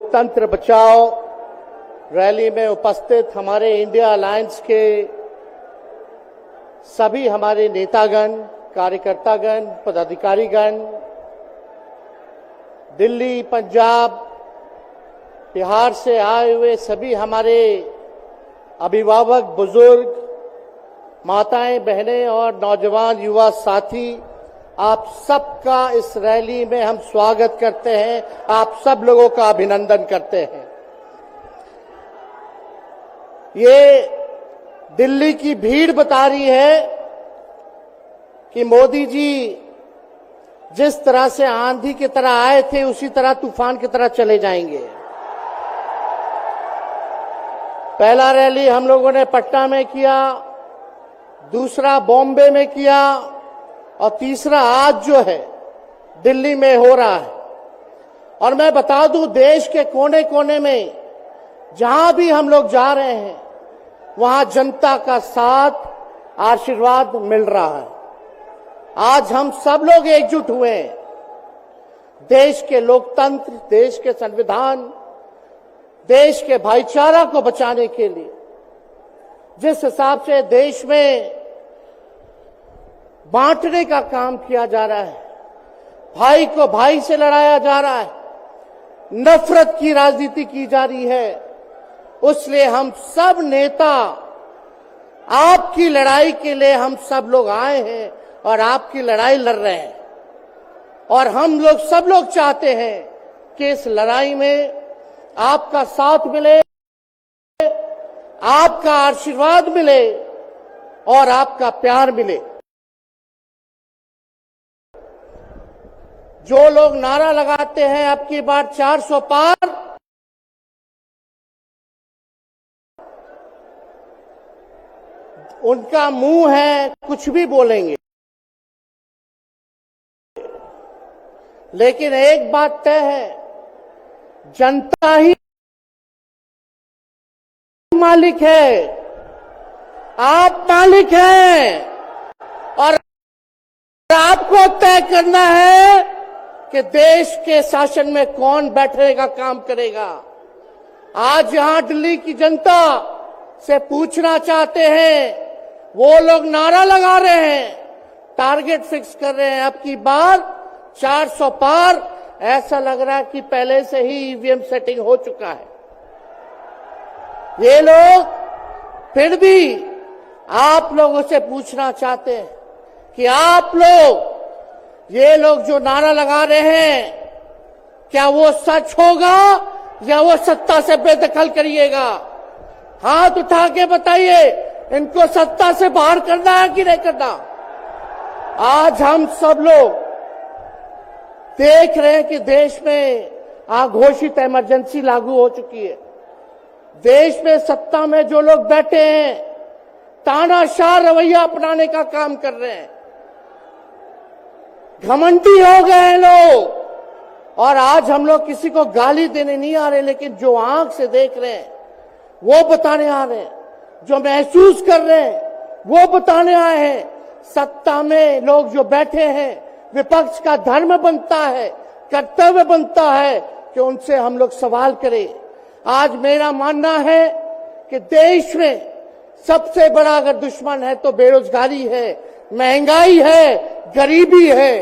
तंत्र बचाओ रैली में उपस्थित हमारे इंडिया अलायंस के सभी हमारे नेतागण, कार्यकर्तागण, पदाधिकारीगण, दिल्ली, पंजाब, बिहार से आए हुए सभी हमारे अभिभावक, बुजुर्ग, माताएं, बहनें और नौजवान युवा साथी, आप सबका इस रैली में हम स्वागत करते हैं। आप सब लोगों का अभिनंदन करते हैं। ये दिल्ली की भीड़ बता रही है कि मोदी जी जिस तरह से आंधी की तरह आए थे उसी तरह तूफान की तरह चले जाएंगे। पहला रैली हम लोगों ने पटना में किया, दूसरा बॉम्बे में किया और तीसरा आज जो है दिल्ली में हो रहा है। और मैं बता दूं, देश के कोने कोने में जहां भी हम लोग जा रहे हैं वहां जनता का साथ, आशीर्वाद मिल रहा है। आज हम सब लोग एकजुट हुए हैं देश के लोकतंत्र, देश के संविधान, देश के भाईचारा को बचाने के लिए। जिस हिसाब से देश में बांटने का काम किया जा रहा है, भाई को भाई से लड़ाया जा रहा है, नफरत की राजनीति की जा रही है, उसलिए हम सब नेता आपकी लड़ाई के लिए हम सब लोग आए हैं और आपकी लड़ाई लड़ रहे हैं। और हम लोग सब लोग चाहते हैं कि इस लड़ाई में आपका साथ मिले, आपका आशीर्वाद मिले और आपका प्यार मिले। जो लोग नारा लगाते हैं अब की बार 400 पार, उनका मुंह है, कुछ भी बोलेंगे, लेकिन एक बात तय है, जनता ही मालिक है, आप मालिक हैं और आपको तय करना है कि देश के शासन में कौन बैठने का काम करेगा। आज यहां दिल्ली की जनता से पूछना चाहते हैं, वो लोग नारा लगा रहे हैं, टारगेट फिक्स कर रहे हैं, अब की बार 400 पार। ऐसा लग रहा है कि पहले से ही ईवीएम सेटिंग हो चुका है। ये लोग फिर भी आप लोगों से पूछना चाहते हैं कि आप लोग, ये लोग जो नारा लगा रहे हैं, क्या वो सच होगा या वो सत्ता से बेदखल करिएगा? हाथ उठा के बताइए, इनको सत्ता से बाहर करना है कि नहीं करना? आज हम सब लोग देख रहे हैं कि देश में अघोषित इमरजेंसी लागू हो चुकी है। देश में सत्ता में जो लोग बैठे हैं तानाशाह रवैया अपनाने का काम कर रहे हैं, घमंडी हो गए हैं लोग। और आज हम लोग किसी को गाली देने नहीं आ रहे, लेकिन जो आंख से देख रहे हैं वो बताने आ रहे हैं, जो महसूस कर रहे हैं वो बताने आए हैं। सत्ता में लोग जो बैठे हैं, विपक्ष का धर्म बनता है, कर्तव्य बनता है कि उनसे हम लोग सवाल करें। आज मेरा मानना है कि देश में सबसे बड़ा अगर दुश्मन है तो बेरोजगारी है, महंगाई है, गरीबी है।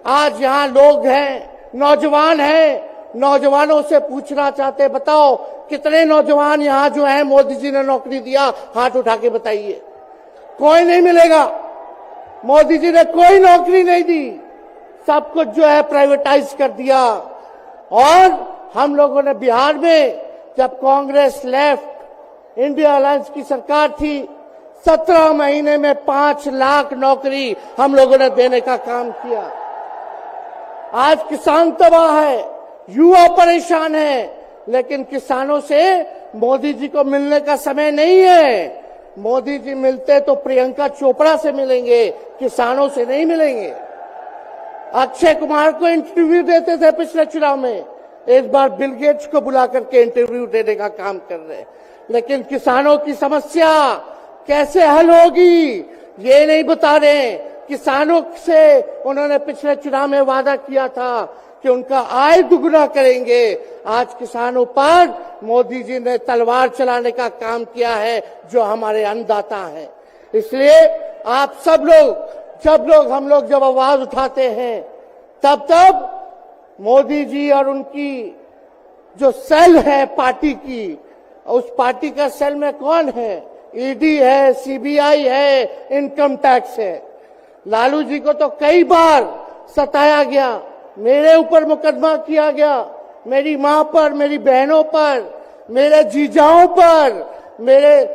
आज यहाँ लोग हैं, नौजवान हैं, नौजवानों से पूछना चाहते, बताओ कितने नौजवान यहाँ जो हैं मोदी जी ने नौकरी दिया? हाथ उठा के बताइए। कोई नहीं मिलेगा। मोदी जी ने कोई नौकरी नहीं दी, सब कुछ जो है प्राइवेटाइज कर दिया। और हम लोगों ने बिहार में जब कांग्रेस लेफ्ट इंडिया अलायंस की सरकार थी, 17 महीने में 5 लाख नौकरी हम लोगों ने देने का काम किया। आज किसान तबाह है, युवा परेशान है, लेकिन किसानों से मोदी जी को मिलने का समय नहीं है। मोदी जी मिलते तो प्रियंका चोपड़ा से मिलेंगे, किसानों से नहीं मिलेंगे। अक्षय कुमार को इंटरव्यू देते थे पिछले चुनाव में, इस बार बिल गेट्स को बुला करके इंटरव्यू देने का काम कर रहे हैं। लेकिन किसानों की समस्या कैसे हल होगी ये नहीं बता रहे। किसानों से उन्होंने पिछले चुनाव में वादा किया था कि उनका आय दुगना करेंगे। आज किसानों पर मोदी जी ने तलवार चलाने का काम किया है, जो हमारे अन्नदाता हैं। इसलिए आप सब लोग हम लोग जब आवाज उठाते हैं, तब मोदी जी और उनकी जो सेल है पार्टी की, उस पार्टी का सेल में कौन है? ईडी है, सीबीआई है, इनकम टैक्स है। लालू जी को तो कई बार सताया गया, मेरे ऊपर मुकदमा किया गया, मेरी मां पर, मेरी बहनों पर, मेरे जीजाओं पर, मेरे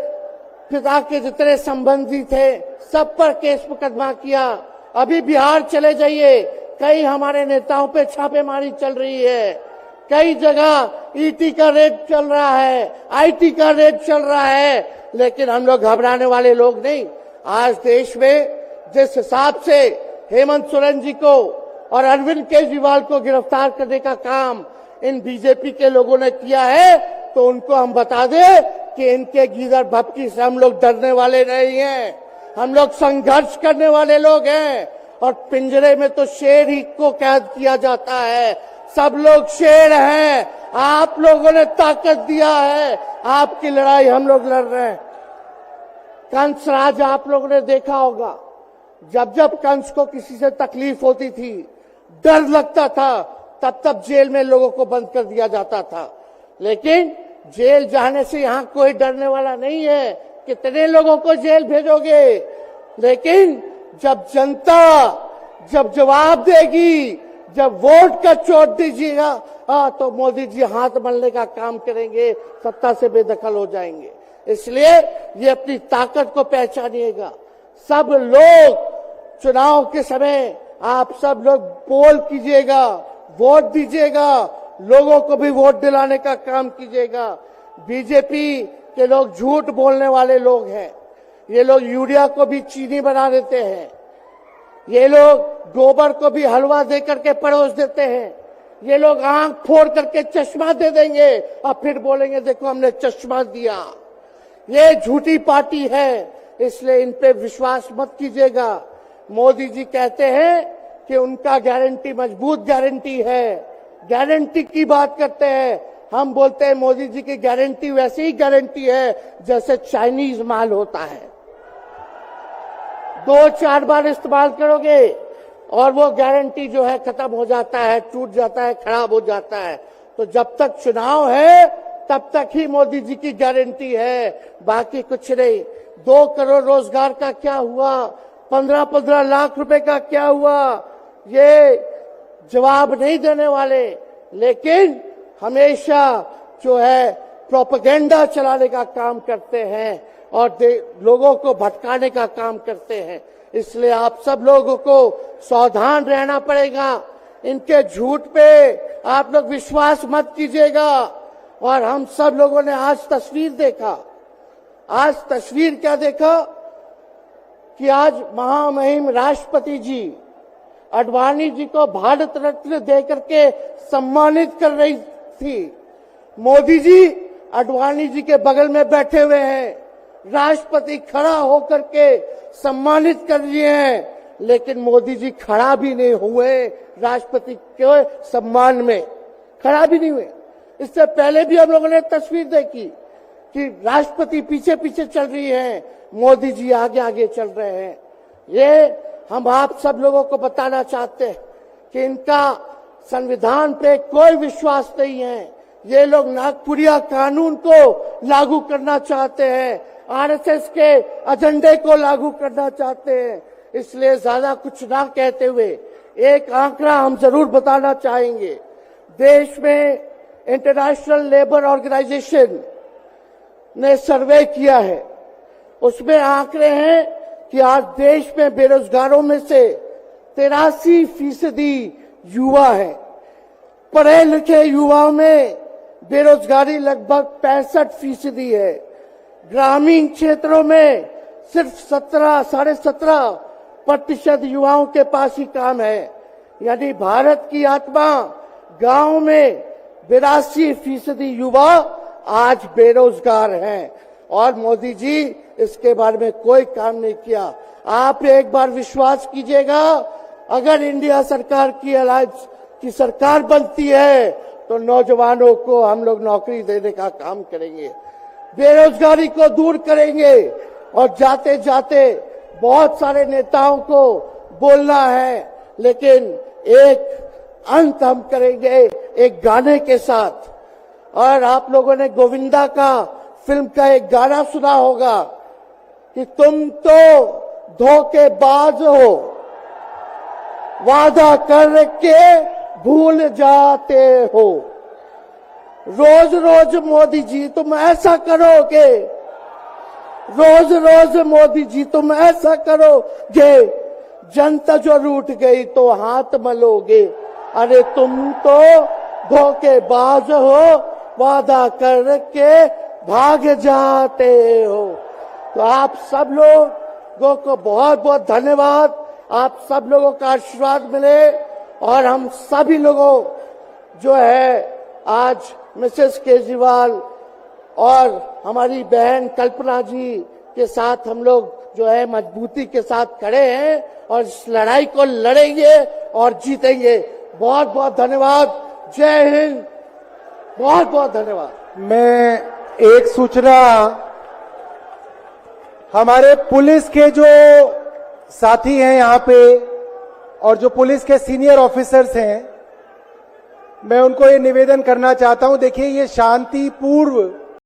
पिता के जितने संबंधी थे सब पर केस मुकदमा किया। अभी बिहार चले जाइए, कई हमारे नेताओं पे छापेमारी चल रही है, कई जगह ईटी का रेड चल रहा है, आईटी का रेड चल रहा है, लेकिन हम लोग घबराने वाले लोग नहीं। आज देश में जिस हिसाब से हेमंत सोरेन जी को और अरविंद केजरीवाल को गिरफ्तार करने का काम इन बीजेपी के लोगों ने किया है, तो उनको हम बता दें कि इनके गीदड़ भपकी से हम लोग डरने वाले नहीं हैं। हम लोग संघर्ष करने वाले लोग हैं, और पिंजरे में तो शेर ही को कैद किया जाता है। सब लोग शेर हैं, आप लोगों ने ताकत दिया है, आपकी लड़ाई हम लोग लड़ रहे हैं। कंस राज आप लोगों ने देखा होगा, जब कंस को किसी से तकलीफ होती थी, डर लगता था, तब जेल में लोगों को बंद कर दिया जाता था। लेकिन जेल जाने से यहां कोई डरने वाला नहीं है। कितने लोगों को जेल भेजोगे? लेकिन जब जनता जब जवाब देगी, जब वोट का चोट दीजिएगा, तो मोदी जी हाथ मलने का काम करेंगे, सत्ता से बेदखल हो जाएंगे। इसलिए ये अपनी ताकत को पहचानिएगा। सब लोग चुनाव के समय आप सब लोग पोल कीजिएगा, वोट दीजिएगा, लोगों को भी वोट दिलाने का काम कीजिएगा। बीजेपी के लोग झूठ बोलने वाले लोग हैं। ये लोग यूरिया को भी चीनी बना देते हैं, ये लोग गोबर को भी हलवा दे करके परोस देते हैं, ये लोग आंख फोड़ करके चश्मा दे देंगे और फिर बोलेंगे देखो हमने चश्मा दिया। ये झूठी पार्टी है, इसलिए इन पे विश्वास मत कीजिएगा। मोदी जी कहते हैं कि उनका गारंटी मजबूत गारंटी है, गारंटी की बात करते हैं। हम बोलते हैं मोदी जी की गारंटी वैसी ही गारंटी है जैसे चाइनीज माल होता है, 2-4 बार इस्तेमाल करोगे और वो गारंटी जो है खत्म हो जाता है, टूट जाता है, खराब हो जाता है। तो जब तक चुनाव है तब तक ही मोदी जी की गारंटी है, बाकी कुछ नहीं। 2 करोड़ रोजगार का क्या हुआ, 15-15 लाख रुपए का क्या हुआ, ये जवाब नहीं देने वाले, लेकिन हमेशा जो है प्रोपेगेंडा चलाने का काम करते हैं और लोगों को भटकाने का काम करते हैं। इसलिए आप सब लोगों को सावधान रहना पड़ेगा। इनके झूठ पे आप लोग विश्वास मत कीजिएगा। और हम सब लोगों ने आज तस्वीर देखा, आज तस्वीर क्या देखा कि आज महामहिम राष्ट्रपति जी आडवाणी जी को भारत रत्न देकर के सम्मानित कर रही थी। मोदी जी आडवाणी जी के बगल में बैठे हुए हैं, राष्ट्रपति खड़ा होकर के सम्मानित कर दिए हैं, लेकिन मोदी जी खड़ा भी नहीं हुए राष्ट्रपति के सम्मान में, खड़ा भी नहीं हुए। इससे पहले भी हम लोगों ने तस्वीर देखी कि राष्ट्रपति पीछे पीछे चल रही है, मोदी जी आगे आगे चल रहे हैं। ये हम आप सब लोगों को बताना चाहते हैं कि इनका संविधान पे कोई विश्वास नहीं है। ये लोग नागपुरिया कानून को लागू करना चाहते हैं, आरएसएस के एजेंडे को लागू करना चाहते हैं। इसलिए ज्यादा कुछ ना कहते हुए एक आंकड़ा हम जरूर बताना चाहेंगे। देश में इंटरनेशनल लेबर ऑर्गेनाइजेशन ने सर्वे किया है, उसमें आंकड़े हैं कि आज देश में बेरोजगारों में से 83% युवा है। पढ़े लिखे युवाओं में बेरोजगारी लगभग 65% है। ग्रामीण क्षेत्रों में सिर्फ 17.5% युवाओं के पास ही काम है। यानी भारत की आत्मा गांव में 82% युवा आज बेरोजगार हैं और मोदी जी इसके बारे में कोई काम नहीं किया। आप एक बार विश्वास कीजिएगा, अगर इंडिया सरकार की अलायंस की सरकार बनती है तो नौजवानों को हम लोग नौकरी देने का काम करेंगे, बेरोजगारी को दूर करेंगे। और जाते जाते बहुत सारे नेताओं को बोलना है, लेकिन एक अंत हम करेंगे एक गाने के साथ। और आप लोगों ने गोविंदा का फिल्म का एक गाना सुना होगा कि तुम तो धोखेबाज हो, वादा करके भूल जाते हो। रोज रोज मोदी जी तुम ऐसा करोगे, रोज रोज मोदी जी तुम ऐसा करोगे, जनता जो रूठ गई तो हाथ मलोगे। अरे तुम तो धोखेबाज हो, वादा करके भाग जाते हो। तो आप सब लोगों को बहुत बहुत धन्यवाद। आप सब लोगों का आशीर्वाद मिले और हम सभी लोगों जो है आज मिसेस केजरीवाल और हमारी बहन कल्पना जी के साथ हम लोग जो है मजबूती के साथ खड़े हैं और इस लड़ाई को लड़ेंगे और जीतेंगे। बहुत बहुत धन्यवाद। जय हिंद। बहुत बहुत धन्यवाद। मैं एक सूचना हमारे पुलिस के जो साथी हैं यहाँ पे और जो पुलिस के सीनियर ऑफिसर्स हैं, मैं उनको ये निवेदन करना चाहता हूं। देखिए, ये शांतिपूर्व